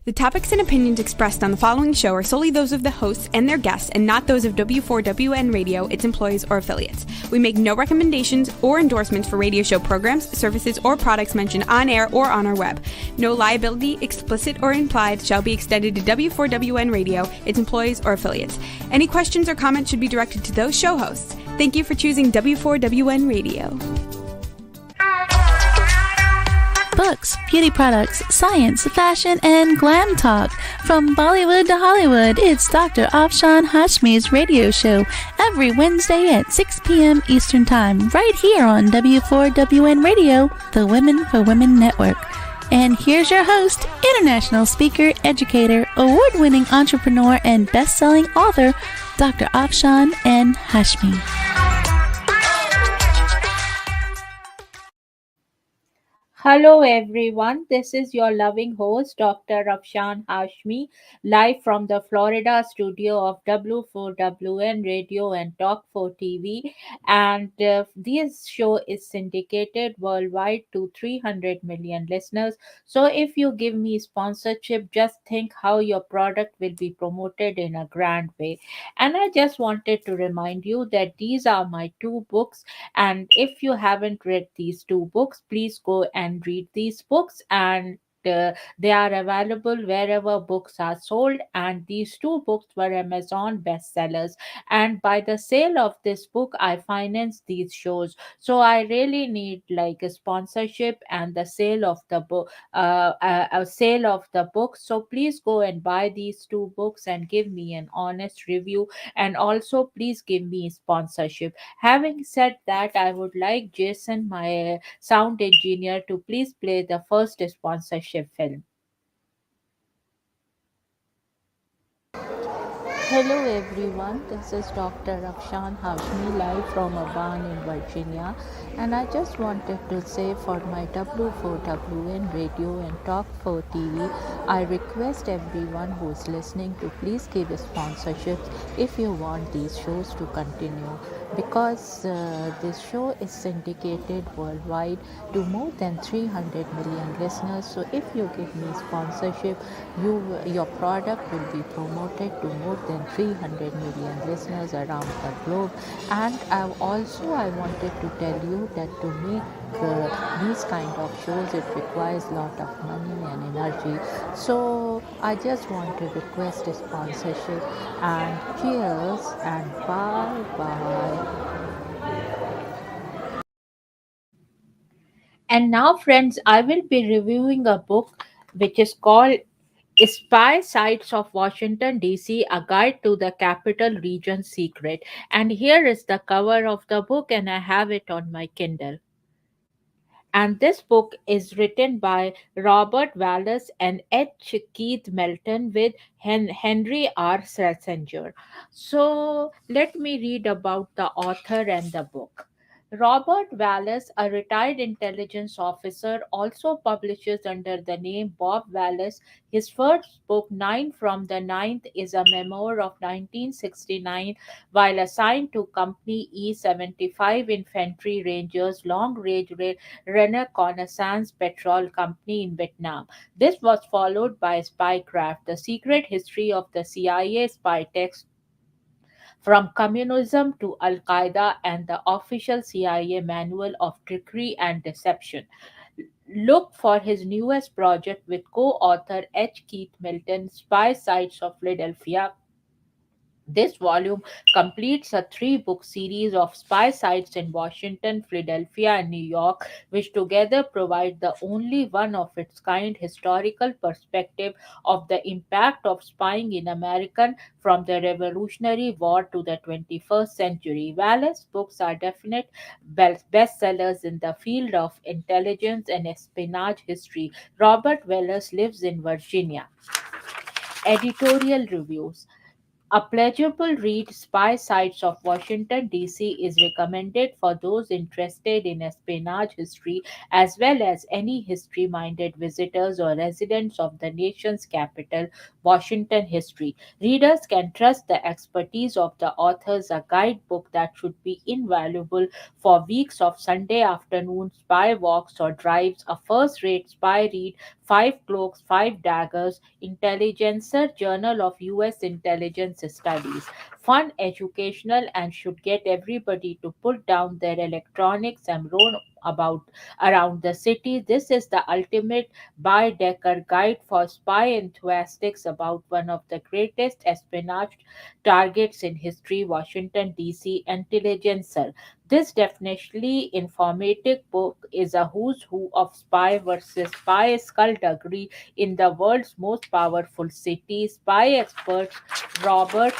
The topics and opinions expressed on the following show are solely those of the hosts and their guests and not those of W4WN Radio, its employees, or affiliates. We make no recommendations or endorsements for radio show programs, services, or products mentioned on air or on our web. No liability, explicit or implied, shall be extended to W4WN Radio, its employees, or affiliates. Any questions or comments should be directed to those show hosts. Thank you for choosing W4WN Radio. Books, beauty products, science, fashion, and glam talk. From Bollywood to Hollywood, it's Dr.Afshan Hashmi's radio show every Wednesday at 6 p.m. Eastern Time, right here on W4WN Radio, the Women for Women Network. And here's your host, international speaker, educator, award-winning entrepreneur, and best-selling author, Dr. Afshan Hashmi. Hello everyone, this is your loving host Dr. Afshan Hashmi, live from the Florida studio of W4WN Radio and Talk 4 TV, and this show is syndicated worldwide to 300 million listeners. So if you give me sponsorship, just think how your product will be promoted in a grand way. And I just wanted to remind you that these are my two books, and if you haven't read these two books, please go and read these books, and they are available wherever books are sold. And these two books were Amazon bestsellers, and by the sale of this book I finance these shows. So I really need like a sponsorship and the sale of the book, a sale of the book. So please go and buy these two books and give me an honest review, and also please give me sponsorship. Having said that, I would like Jason, my sound engineer, to please play the first sponsorship film. Hello everyone, this is Dr. Afshan Hashmi, live from a barn in Virginia, and I just wanted to say for my W4WN Radio and Talk 4 TV, I request everyone who is listening to please give sponsorships if you want these shows to continue, because this show is syndicated worldwide to more than 300 million listeners. So if you give me sponsorship, your product will be promoted to more than 300 million listeners around the globe. And I wanted to tell you that to make these kind of shows, it requires a lot of money and energy. So I just want to request a sponsorship, and cheers and bye bye. And now friends, I will be reviewing a book which is called Spy Sites of Washington, D.C., A Guide to the Capital Region Secret. And here is the cover of the book, and I have it on my Kindle. And this book is written by Robert Wallace and H. Keith Melton with Henry R. Schlesinger. So let me read about the author and the book. Robert Wallace, a retired intelligence officer, also publishes under the name Bob Wallace. His first book, Nine from the Ninth, is a memoir of 1969 while assigned to Company E-75 Infantry Rangers Long Range Reconnaissance Patrol Company in Vietnam. This was followed by Spycraft, the secret history of the CIA spy text from communism to Al Qaeda, and the official CIA manual of trickery and deception. Look for his newest project with co author H. Keith Milton, Spy Sites of Philadelphia. This volume completes a three-book series of spy sites in Washington, Philadelphia, and New York, which together provide the only one of its kind historical perspective of the impact of spying in America from the Revolutionary War to the 21st century. Wallace's books are definite bestsellers in the field of intelligence and espionage history. Robert Wallace lives in Virginia. Editorial reviews. A pleasurable read, Spy Sites of Washington, D.C. is recommended for those interested in espionage history as well as any history minded visitors or residents of the nation's capital, Washington history. Readers can trust the expertise of the authors, a guidebook that should be invaluable for weeks of Sunday afternoon spy walks or drives, a first rate spy read, Five Cloaks, Five Daggers, Intelligencer Journal of U.S. Intelligence Studies. Fun, educational, and should get everybody to put down their electronics and roam about around the city. This is the ultimate Baedeker guide for spy enthusiasts about one of the greatest espionage targets in history, Washington, D.C. Intelligencer. This definitely informative book is a who's who of spy versus spy skullduggery in the world's most powerful city. Spy experts Robert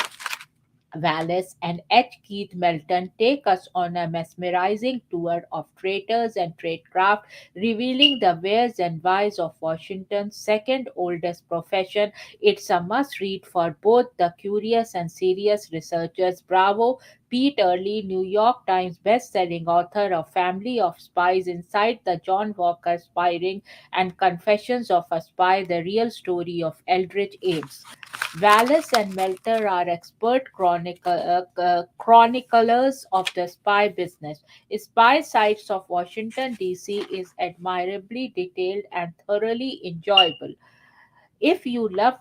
Wallace and H. Keith Melton take us on a mesmerizing tour of traitors and tradecraft, revealing the wheres and whys of Washington's second oldest profession. It's a must read for both the curious and serious researchers. Bravo, Pete Early, New York Times best-selling author of Family of Spies, Inside the John Walker Spy Ring and Confessions of a Spy, the real story of Eldridge Ames. Wallace and Melter are expert chroniclers of the spy business. Spy Sites of Washington, D.C. is admirably detailed and thoroughly enjoyable. If you love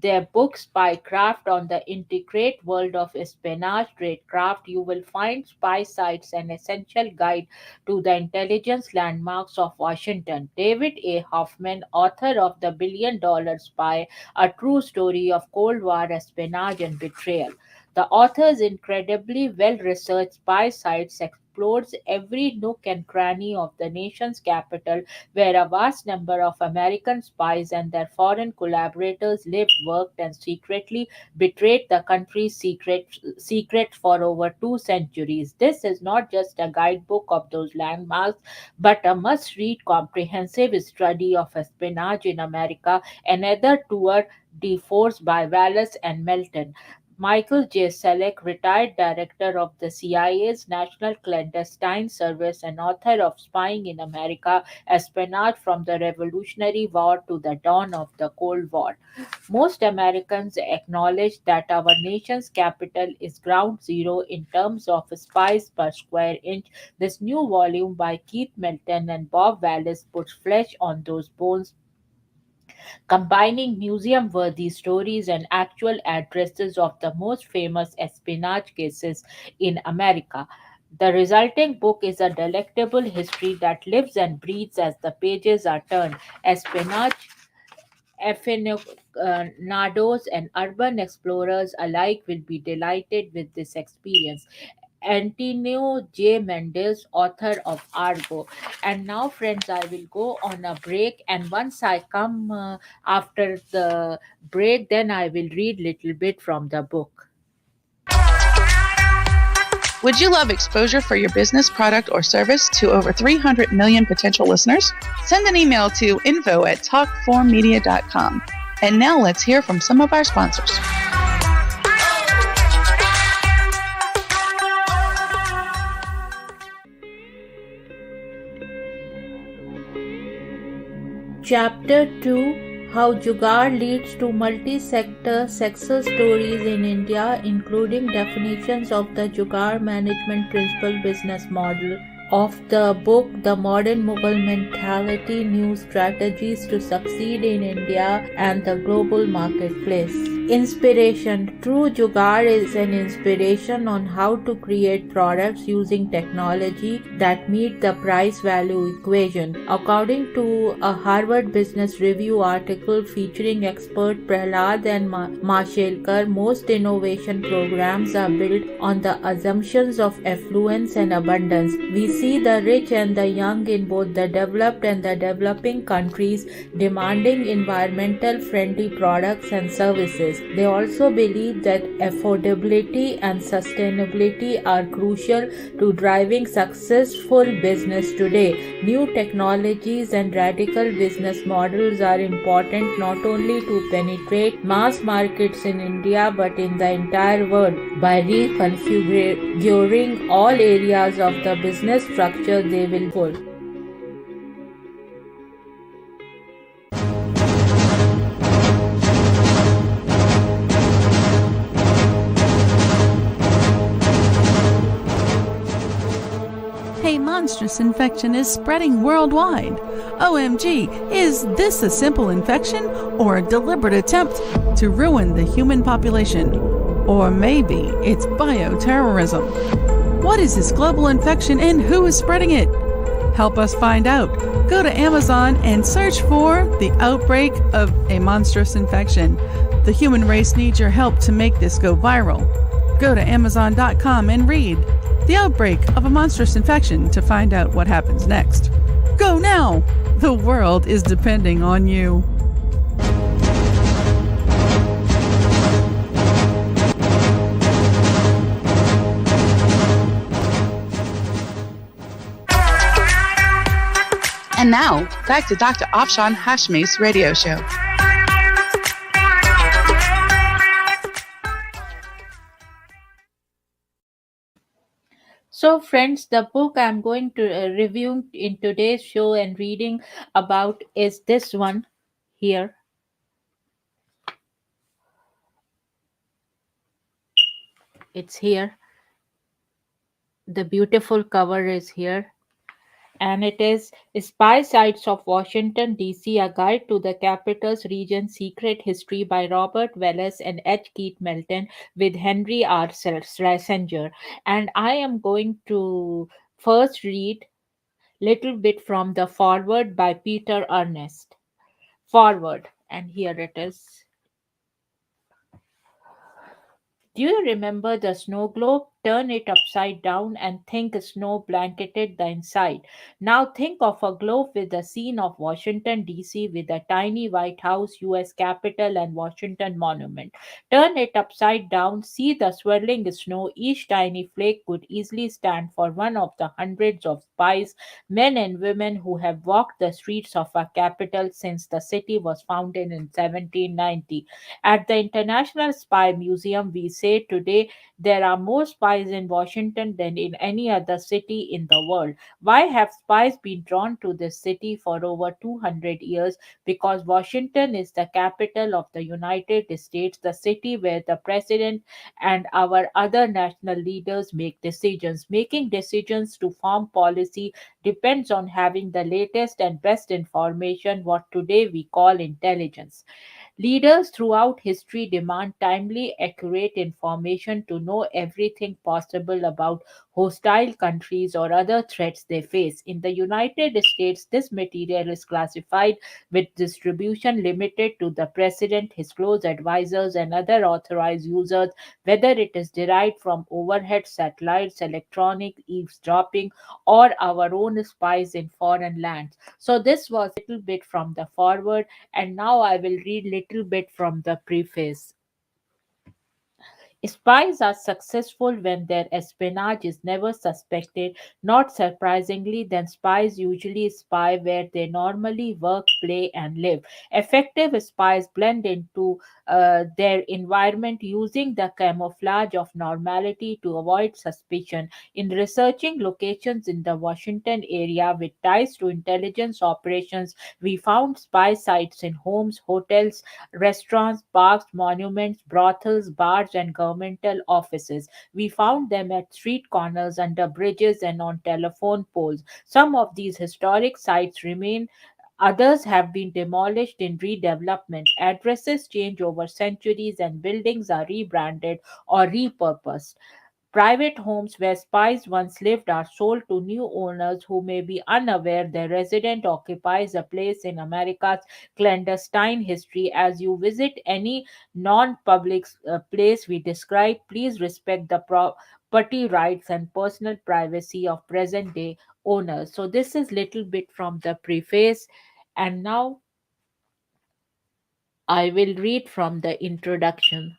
their book Spycraft on the intricate world of espionage tradecraft, you will find Spy Sites an essential guide to the intelligence landmarks of Washington. David A. Hoffman, author of The $1 Billion Spy, a true story of Cold War espionage and betrayal. The author's incredibly well researched Spy Sites explores every nook and cranny of the nation's capital where a vast number of American spies and their foreign collaborators lived, worked, and secretly betrayed the country's secrets for over 2 centuries. This is not just a guidebook of those landmarks, but a must read comprehensive study of espionage in America, another tour de force by Wallace and Melton. Michael J. Selleck, retired director of the CIA's National Clandestine Service and author of Spying in America, Espionage from the Revolutionary War to the Dawn of the Cold War. Most Americans acknowledge that our nation's capital is ground zero in terms of spies per square inch. This new volume by Keith Melton and Bob Wallace puts flesh on those bones, combining museum worthy stories and actual addresses of the most famous espionage cases in America. The resulting book is a delectable history that lives and breathes as the pages are turned. Espionage aficionados and urban explorers alike will be delighted with this experience. Antonio J. Mendes, author of Argo. And now, friends, I will go on a break. And once I come after the break, then I will read little bit from the book. Would you love exposure for your business, product, or service to over 300 million potential listeners? Send an email to info@talkformedia.com. And now let's hear from some of our sponsors. Chapter 2, How Jugaad Leads to Multi-Sector Success Stories in India, including definitions of the Jugaad Management Principle business model. Of the book, The Modern Mughal Mentality, New Strategies to Succeed in India and the Global Marketplace. Inspiration. True Jugaad is an inspiration on how to create products using technology that meet the price-value equation. According to a Harvard Business Review article featuring expert Prahlad and Mashelkar, most innovation programs are built on the assumptions of affluence and abundance. We see the rich and the young in both the developed and the developing countries demanding environmental friendly products and services. space. They also believe that affordability and sustainability are crucial to driving successful business today. New technologies and radical business models are important not only to penetrate mass markets in India but in the entire world. By reconfiguring all areas of the business structure, they will full. A monstrous infection is spreading worldwide. OMG, is this a simple infection or a deliberate attempt to ruin the human population? Or maybe it's bioterrorism. What is this global infection and who is spreading it? Help us find out. Go to Amazon and search for The Outbreak of a Monstrous Infection. The human race needs your help to make this go viral. Go to Amazon.com and read The Outbreak of a Monstrous Infection to find out what happens next. Go now! The world is depending on you. And now, back to Dr. Afshan Hashmi's radio show. So, friends, the book I'm going to review in today's show and reading about is this one here. It's here. The beautiful cover is here. And it is Spy Sites of Washington, D.C., A Guide to the Capital's Region's Secret History by Robert Wallace and H. Melton with Henry R. Schlesinger. And I am going to first read little bit from the foreword by Peter Earnest. Foreword, and here it is. Do you remember the snow globe? Turn it upside down and think snow blanketed the inside. Now think of a globe with the scene of Washington, D.C., with a tiny White House, U.S. Capitol, and Washington Monument. Turn it upside down, see the swirling snow. Each tiny flake could easily stand for one of the hundreds of spies, men and women who have walked the streets of our capital since the city was founded in 1790. At the International Spy Museum, we say today there are more spies in Washington than in any other city in the world. Why have spies been drawn to this city for over 200 years? Because Washington is the capital of the United States, the city where the president and our other national leaders make decisions. Making decisions to form policy depends on having the latest and best information, what today we call intelligence. Leaders throughout history demand timely, accurate information to know everything possible about hostile countries or other threats they face. In the United States, this material is classified with distribution limited to the president, his close advisors, and other authorized users, whether it is derived from overhead satellites, electronic eavesdropping, or our own spies in foreign lands. So, this was a little bit from the forward, and now I will read little bit from the preface. Spies are successful when their espionage is never suspected. Not surprisingly, then spies usually spy where they normally work, play, and live. Effective spies blend into their environment using the camouflage of normality to avoid suspicion. In researching locations in the Washington area with ties to intelligence operations, we found spy sites in homes, hotels, restaurants, parks, monuments, brothels, bars, and governmental offices. We found them at street corners, under bridges, and on telephone poles. Some of these historic sites remain. Others have been demolished in redevelopment. Addresses change over centuries and buildings are rebranded or repurposed. Private homes where spies once lived are sold to new owners who may be unaware their resident occupies a place in America's clandestine history. As you visit any non public place we describe, please respect the property rights and personal privacy of present day owners. So, this is little bit from the preface. And now I will read from the introduction.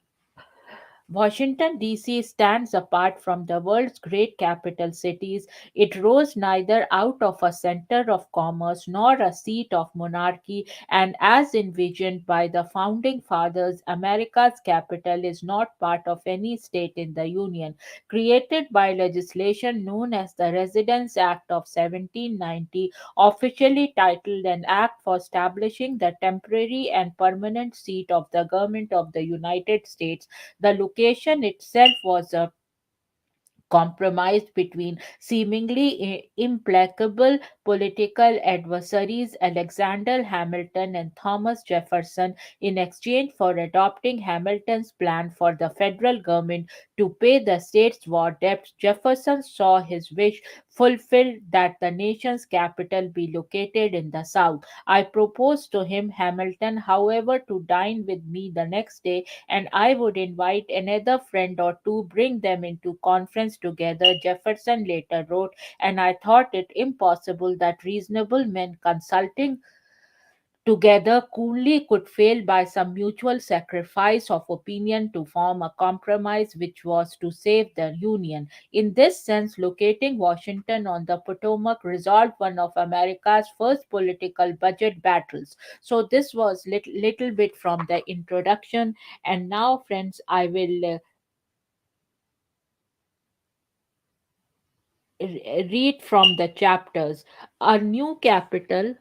Washington, D.C. stands apart from the world's great capital cities. It rose neither out of a center of commerce nor a seat of monarchy, and as envisioned by the founding fathers, America's capital is not part of any state in the Union. Created by legislation known as the Residence Act of 1790, officially titled an act for establishing the temporary and permanent seat of the government of the United States, the location itself was a compromise between seemingly implacable political adversaries Alexander Hamilton and Thomas Jefferson in exchange for adopting Hamilton's plan for the federal government to pay the state's war debts. Jefferson saw his wish fulfilled that the nation's capital be located in the south. I proposed to him, Hamilton, however, to dine with me the next day, and I would invite another friend or two, bring them into conference together, Jefferson later wrote, and I thought it impossible that reasonable men consulting together coolly could fail by some mutual sacrifice of opinion to form a compromise which was to save the Union. In this sense, locating Washington on the Potomac resolved one of America's first political budget battles. So, this was little bit from the introduction, and now, friends, I will read from the chapters. A new capital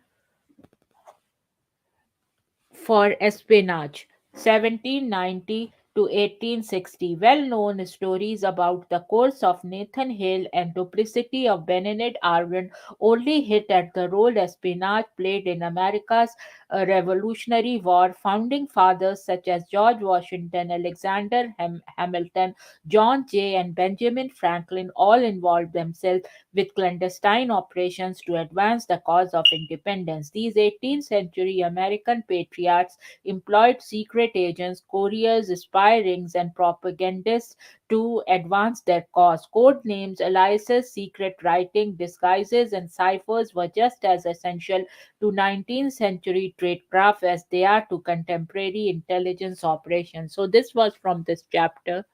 for espionage, 1790 to 1860. Well known stories about the course of Nathan Hale and duplicity of Benedict Arvin only hit at the role espionage played in America's Revolutionary War. Founding fathers such as George Washington, Alexander Hamilton, John Jay, and Benjamin Franklin all involved themselves with clandestine operations to advance the cause of independence. These 18th century American patriots employed secret agents, couriers, spy rings, and propagandists to advance their cause. Code names, aliases, secret writing, disguises, and ciphers were just as essential to 19th century tradecraft as they are to contemporary intelligence operations. So, this was from this chapter.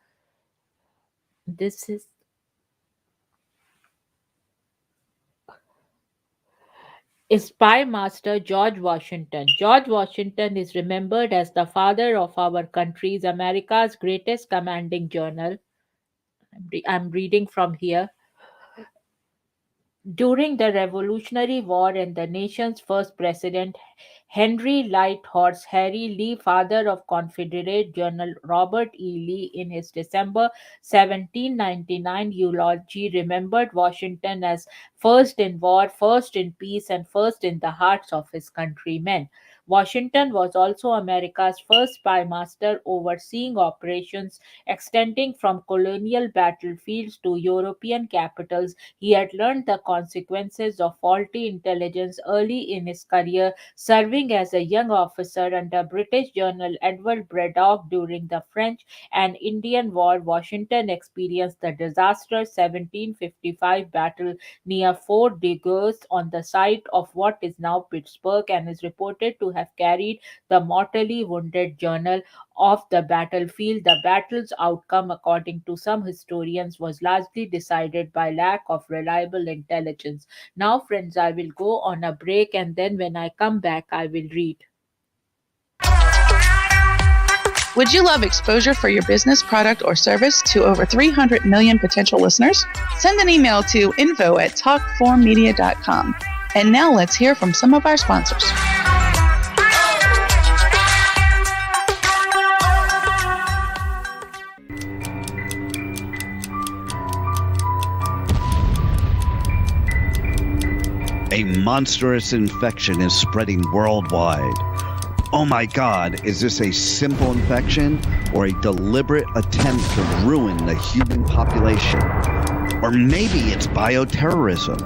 This is spymaster George Washington. George Washington is remembered as the father of our country's America's greatest commanding general. I'm reading from here. During the Revolutionary War and the nation's first president, Henry Light Horse Harry Lee, father of Confederate General Robert E. Lee, in his December 1799 eulogy, remembered Washington as first in war, first in peace, and first in the hearts of his countrymen. Washington was also America's first spymaster, overseeing operations extending from colonial battlefields to European capitals. He had learned the consequences of faulty intelligence early in his career, serving as a young officer under British General Edward Braddock during the French and Indian War. Washington experienced the disastrous 1755 battle near Fort Degues on the site of what is now Pittsburgh, and is reported to have carried the mortally wounded general off the battlefield. The battle's outcome, according to some historians, was largely decided by lack of reliable intelligence. Now, friends, I will go on a break, and then when I come back, I will read. Would you love exposure for your business, product, or service to over 300 million potential listeners? Send an email to info@talkformedia.com. And now let's hear from some of our sponsors. A monstrous infection is spreading worldwide. Oh my God, is this a simple infection or a deliberate attempt to ruin the human population? Or maybe it's bioterrorism.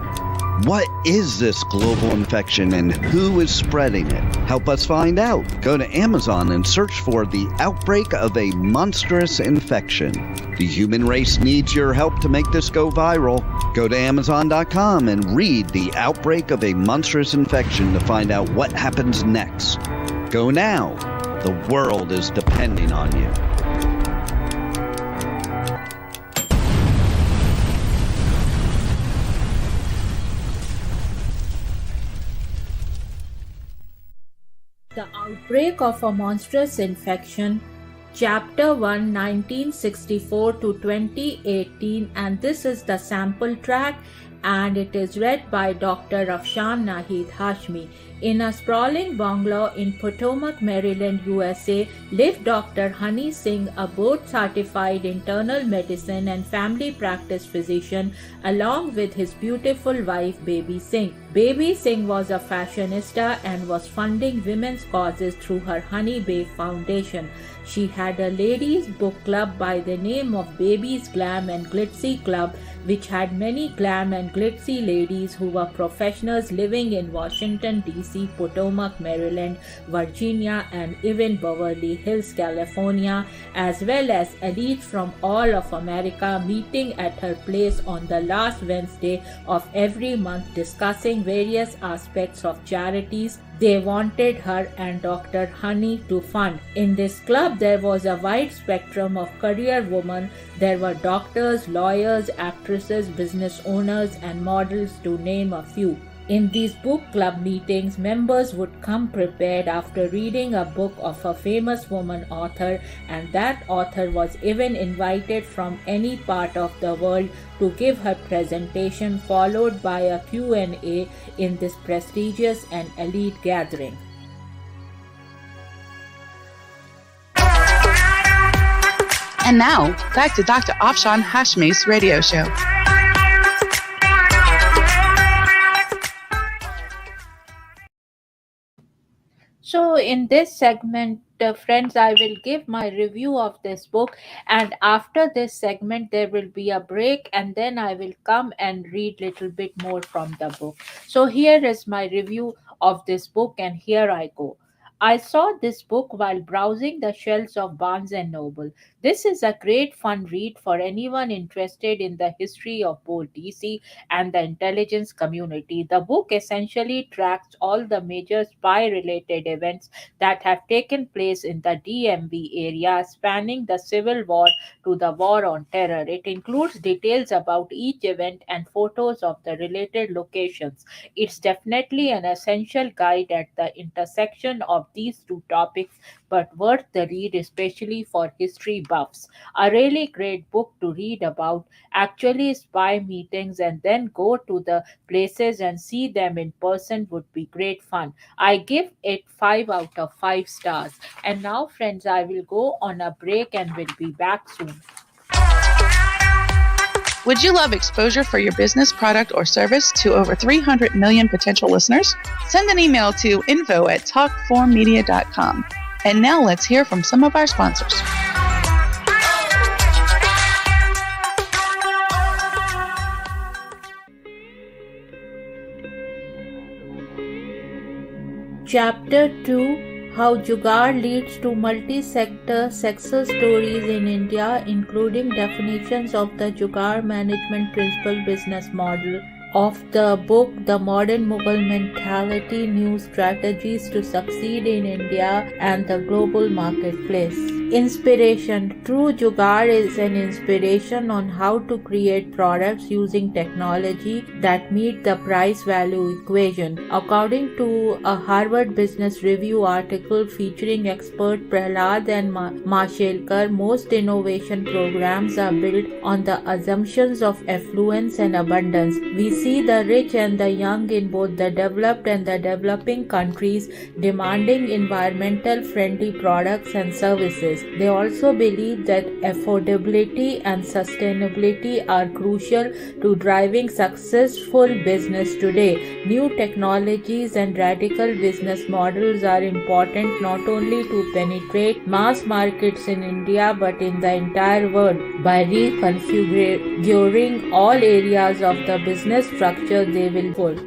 What is this global infection and who is spreading it? Help us find out. Go to Amazon and search for the outbreak of a monstrous infection. The human race needs your help to make this go viral. Go to Amazon.com and read The Outbreak of a Monstrous Infection to find out what happens next. Go now. The world is depending on you. The Outbreak of a Monstrous Infection, Chapter 1, 1964 to 2018, and this is the sample track, and it is read by Dr.Afshan Hashmi. In a sprawling bungalow in Potomac, Maryland, USA, lived Dr. Honey Singh, a board-certified internal medicine and family practice physician, along with his beautiful wife, Baby Singh. Baby Singh was a fashionista and was funding women's causes through her Honey Babe Foundation. She had a ladies' book club by the name of Baby's Glam and Glitzy Club, which had many glam and glitzy ladies who were professionals living in Washington, D.C., Potomac, Maryland, Virginia, and even Beverly Hills, California, as well as elites from all of America meeting at her place on the last Wednesday of every month, discussing various aspects of charities they wanted her and Dr. Honey to fund. In this club, there was a wide spectrum of career women. There were doctors, lawyers, actresses, business owners, and models, to name a few. In these book club meetings, members would come prepared after reading a book of a famous woman author, and that author was even invited from any part of the world to give her presentation, followed by a Q&A in this prestigious and elite gathering. And now, back to Dr. Afshan Hashmi's radio show. So in this segment, friends, I will give my review of this book, and after this segment there will be a break, and then I will come and read little bit more from the book. So here is my review of this book, and here I go. I saw this book while browsing the shelves of Barnes & Noble. This is a great fun read for anyone interested in the history of both DC and the intelligence community. The book essentially tracks all the major spy-related events that have taken place in the DMV area, spanning the Civil War to the War on Terror. It includes details about each event and photos of the related locations. It's definitely an essential guide at the intersection of these two topics, but worth the read, especially for history buffs. A really great book to read about actually spy meetings and then go to the places and see them in person would be great fun. I give it 5 out of 5 stars. And now, friends, I will go on a break and will be back soon. Would you love exposure for your business, product, or service to over 300 million potential listeners? Send an email to info@talk4media.com. And now let's hear from some of our sponsors. Chapter 2, How Jugaad Leads to Multi-Sector Success Stories in India, including definitions of the Jugaad Management Principle business model. Of the book, The Modern Mughal Mentality, New Strategies to Succeed in India and the Global Marketplace. Inspiration. True Jugaad is an inspiration on how to create products using technology that meet the price-value equation. According to a Harvard Business Review article featuring expert Prahlad and Mashelkar, most innovation programs are built on the assumptions of affluence and abundance. We see the rich and the young in both the developed and the developing countries demanding environmental friendly products and services. They also believe that affordability and sustainability are crucial to driving successful business today. New technologies and radical business models are important not only to penetrate mass markets in India but in the entire world. By reconfiguring all areas of the business structure, they will hold.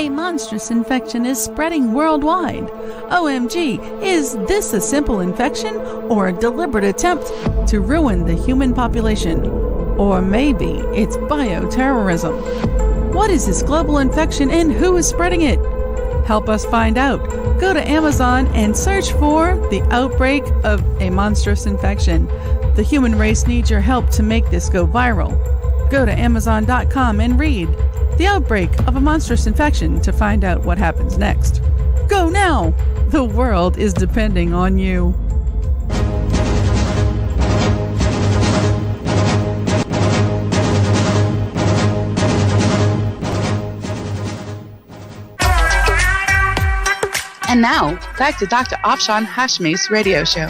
A monstrous infection is spreading worldwide. OMG, is this a simple infection or a deliberate attempt to ruin the human population? Or maybe it's bioterrorism. What is this global infection and who is spreading it? Help us find out. Go to Amazon and search for The Outbreak of a Monstrous Infection. The human race needs your help to make this go viral. Go to Amazon.com and read The Outbreak of a Monstrous Infection to find out what happens next. Go now! The world is depending on you. And now, back to Dr. Afshan Hashmi's radio show.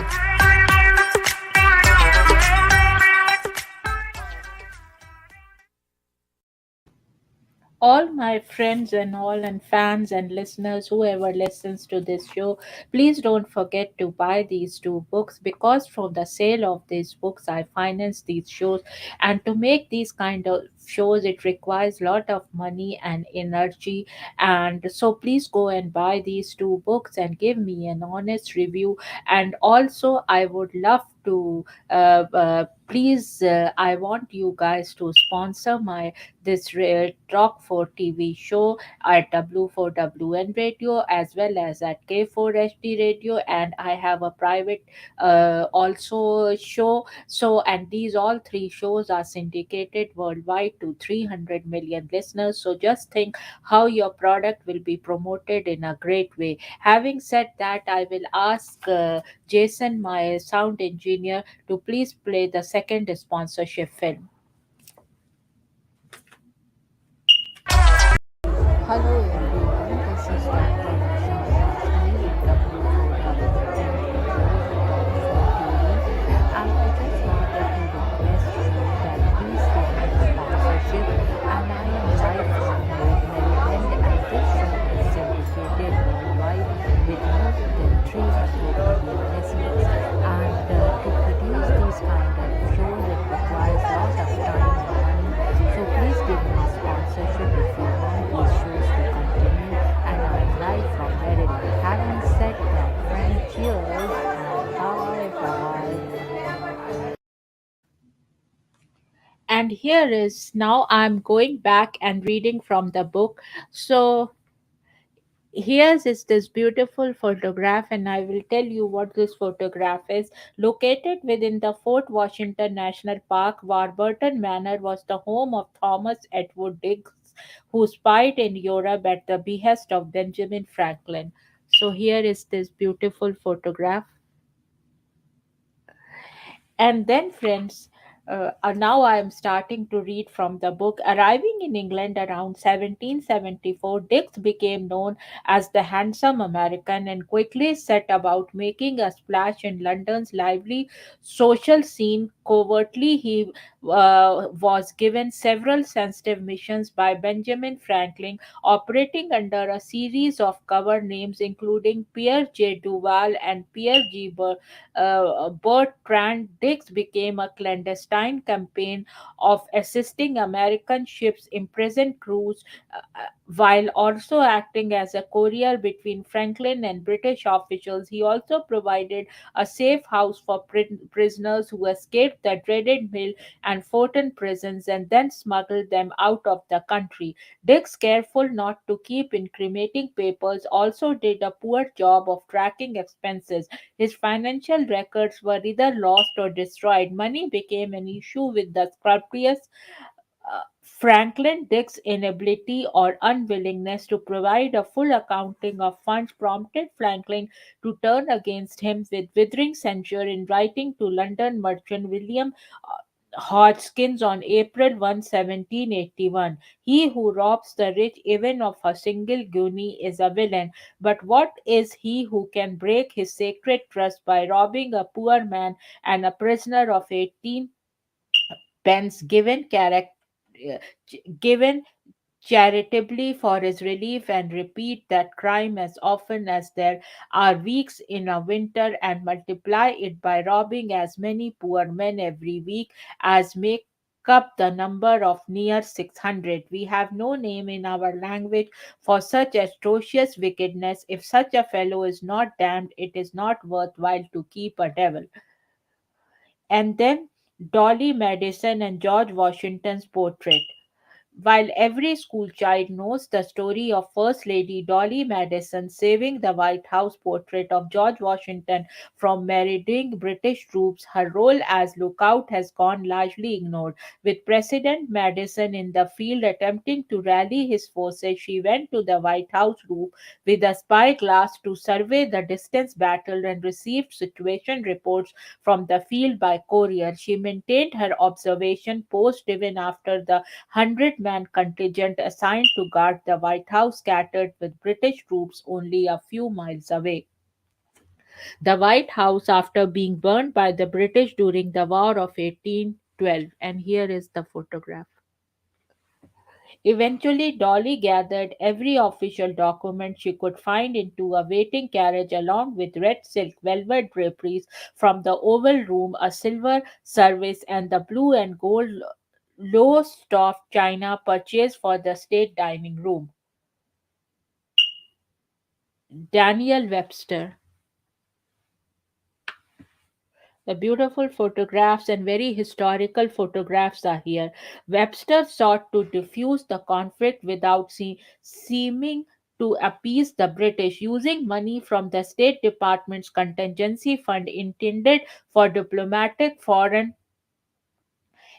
All my friends and all and fans and listeners, whoever listens to this show, please don't forget to buy these two books, because from the sale of these books I finance these shows. And to make these kind of shows, it requires a lot of money and energy. And so please go and buy these two books and give me an honest review. And also I would love to please, I want you guys to sponsor my this talk for TV show at W4WN radio, as well as at K4HD radio. And I have a private also show. So, and these all three shows are syndicated worldwide to 300 million listeners. So just think how your product will be promoted in a great way. Having said that, I will ask Jason, my sound engineer, to please play the second sponsorship film. Hello everyone, this is Dr. Afshan Hashmi, and I just wanted to request you that please give me sponsorship, and I am live from Melton, and this show is syndicated worldwide with more than 300 million listeners. And to produce these kind of shows, it requires lots of time and money. So please give me sponsorship if you want these shows to continue. And I'm live from Maryland. Having said that, friend, cheers and bye bye. And here is, now I'm going back and reading from the book. So here's is this beautiful photograph, and I will tell you what this photograph is. Located within the Fort Washington National Park, Warburton Manor was the home of Thomas Edward Digges, who spied in Europe at the behest of Benjamin Franklin. So here is this beautiful photograph. And then, friends, now I am starting to read from the book. Arriving in England around 1774, Dix became known as the handsome American and quickly set about making a splash in London's lively social scene. Covertly, he was given several sensitive missions by Benjamin Franklin, operating under a series of cover names including Pierre J. Duval and Pierre G. Bertrand. Dix became a clandestine campaign of assisting American ships' imprisoned crews, while also acting as a courier between Franklin and British officials. He also provided a safe house for prisoners who escaped the dreaded Mill and Fortin prisons and then smuggled them out of the country. Dix, careful not to keep incriminating papers, also did a poor job of tracking expenses. His financial records were either lost or destroyed. Money became an issue with the scrupulous Franklin. Dick's inability or unwillingness to provide a full accounting of funds prompted Franklin to turn against him with withering censure in writing to London merchant William Hodgkins on April 1, 1781. He who robs the rich even of a single guinea is a villain, but what is he who can break his sacred trust by robbing a poor man and a prisoner of 18 pence given charitably for his relief, and repeat that crime as often as there are weeks in a winter, and multiply it by robbing as many poor men every week as make up the number of near 600. We have no name in our language for such atrocious wickedness. If such a fellow is not damned, it is not worthwhile to keep a devil. And then Dolly Madison and George Washington's portrait. While every school child knows the story of First Lady Dolly Madison saving the White House, portrait of George Washington from marauding British troops, her role as lookout has gone largely ignored. With President Madison in the field attempting to rally his forces, she went to the White House roof with a spyglass to survey the distance battle and received situation reports from the field by courier. She maintained her observation post even after the 100-man contingent assigned to guard the White House scattered with British troops only a few miles away. The White House, after being burned by the British during the War of 1812, and here is the photograph. Eventually, Dolly gathered every official document she could find into a waiting carriage along with red silk velvet draperies from the Oval Room, a silver service, and the blue and gold low stuffed china purchased for the state dining room. Daniel Webster. The beautiful photographs and very historical photographs are here. Webster sought to diffuse the conflict without seeming to appease the British, using money from the State Department's contingency fund intended for diplomatic foreign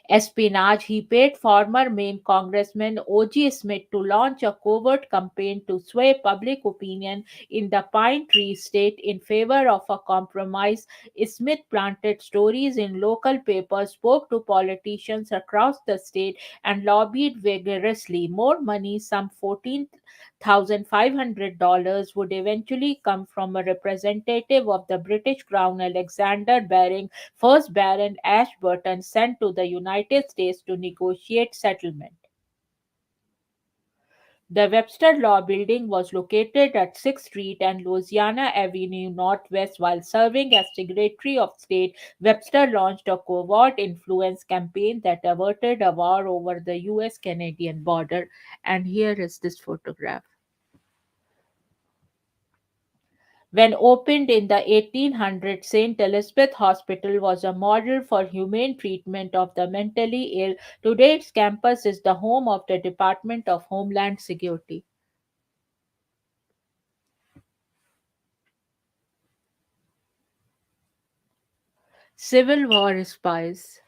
espionage. He paid former Maine Congressman O.G. Smith to launch a covert campaign to sway public opinion in the Pine Tree State in favor of a compromise. Smith planted stories in local papers, spoke to politicians across the state, and lobbied vigorously. More money, some $14,500, would eventually come from a representative of the British Crown, Alexander Baring, first Baron Ashburton, sent to the United States to negotiate settlement. The Webster Law Building was located at 6th Street and Louisiana Avenue Northwest. While serving as Secretary of State, Webster launched a covert influence campaign that averted a war over the US Canadian border. And here is this photograph. When opened in the 1800s, St. Elizabeth Hospital was a model for humane treatment of the mentally ill. Today, its campus is the home of the Department of Homeland Security. Civil War spies.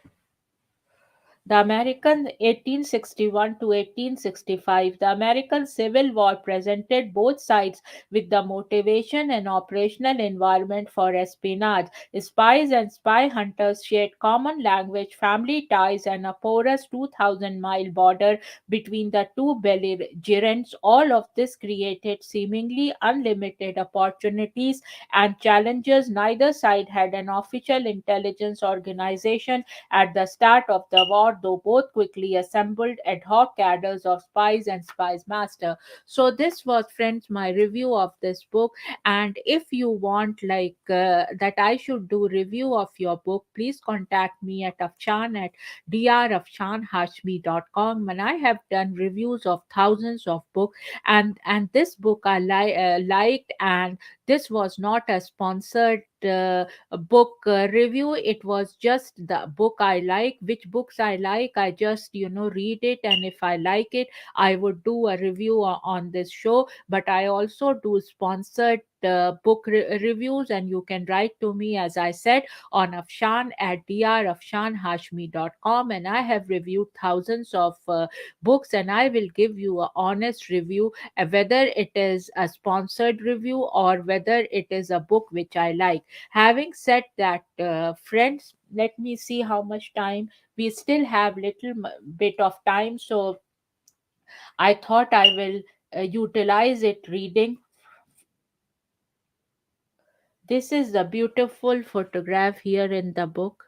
The American 1861 to 1865, the American Civil War presented both sides with the motivation and operational environment for espionage. Spies and spy hunters shared common language, family ties, and a porous 2,000-mile border between the two belligerents. All of this created seemingly unlimited opportunities and challenges. Neither side had an official intelligence organization at the start of the war, though both quickly assembled ad hoc cadres of spies and spies master. So this was, friends, my review of this book. And if you want that I should do review of your book, please contact me at Afshan at drafshanhashmi.com. And I have done reviews of thousands of books, and this book I liked, and this was not a sponsored a book review. It was just the book I like. Which books I like, I just read it, and if I like it, I would do a review on this show. But I also do sponsored book reviews, and you can write to me, as I said, on Afshan at drafshanhashmi.com, and I have reviewed thousands of books, and I will give you a honest review, whether it is a sponsored review or whether it is a book which I like. Having said that, friends, let me see how much time we still have. Little bit of time, so I thought I will utilize it reading. This is the beautiful photograph here in the book.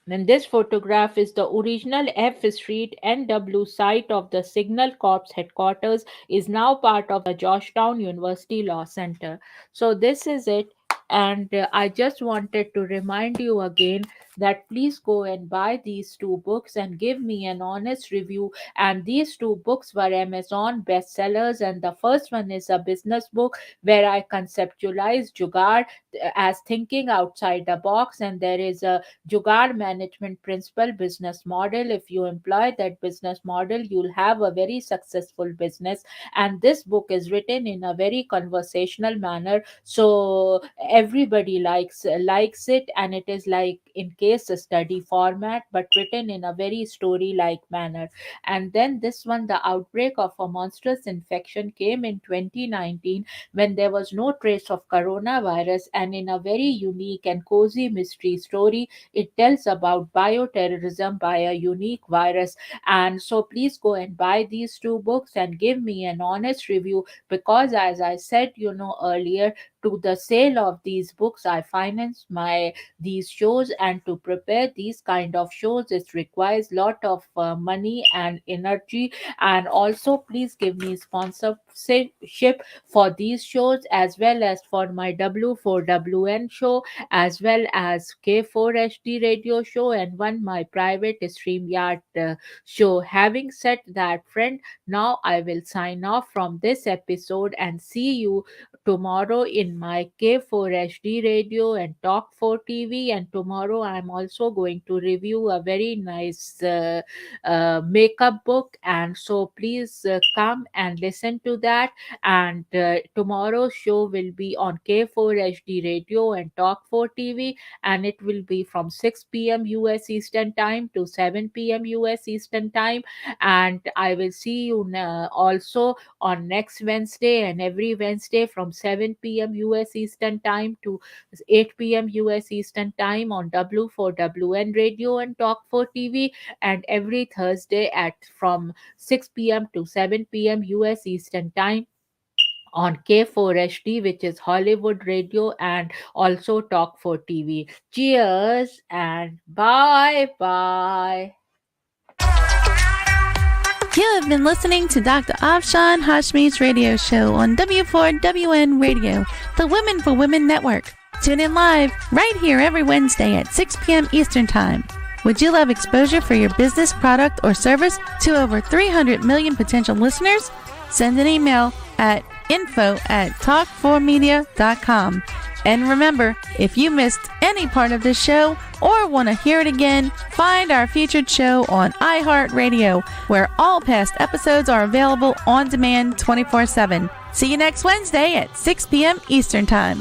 And this photograph is the original F Street NW site of the Signal Corps headquarters, is now part of the Georgetown University Law Center. So this is it. And I just wanted to remind you again that please go and buy these two books and give me an honest review. And these two books were Amazon bestsellers. And the first one is a business book where I conceptualize Jugaad as thinking outside the box. And there is a Jugaad management principle business model. If you employ that business model, you'll have a very successful business. And this book is written in a very conversational manner, so everybody likes it, and it is like in case study format but written in a very story like manner. And then this one, the outbreak of a monstrous infection, came in 2019 when there was no trace of coronavirus, and in a very unique and cozy mystery story, it tells about bioterrorism by a unique virus. And so please go and buy these two books and give me an honest review, because as I said, earlier, to the sale of these books I finance my these shows, and to prepare these kind of shows it requires lot of money and energy. And also please give me sponsorship for these shows, as well as for my W4WN show, as well as K4HD radio show, and one my private StreamYard show. Having said that, friend, now I will sign off from this episode and see you tomorrow in my K4HD radio and Talk 4 TV. And tomorrow I'm also going to review a very nice makeup book. And so please come and listen to that. And tomorrow's show will be on K4HD radio and Talk 4 TV, and it will be from 6 p.m. US Eastern Time to 7 p.m. US Eastern Time. And I will see you also on next Wednesday and every Wednesday from 7 p.m. US Eastern Time to 8 p.m. US Eastern Time on W4WN Radio and Talk 4 TV, and every Thursday at from 6 p.m. to 7 p.m. US Eastern Time on K4HD, which is Hollywood Radio, and also Talk 4 TV. Cheers and bye bye. You have been listening to Dr. Afshan Hashmi's radio show on W4WN Radio, the Women for Women Network. Tune in live right here every Wednesday at 6 p.m. Eastern Time. Would you love exposure for your business, product, or service to over 300 million potential listeners? Send an email at info@talk4media.com. And remember, if you missed any part of this show or want to hear it again, find our featured show on iHeartRadio, where all past episodes are available on demand 24/7. See you next Wednesday at 6 p.m. Eastern Time.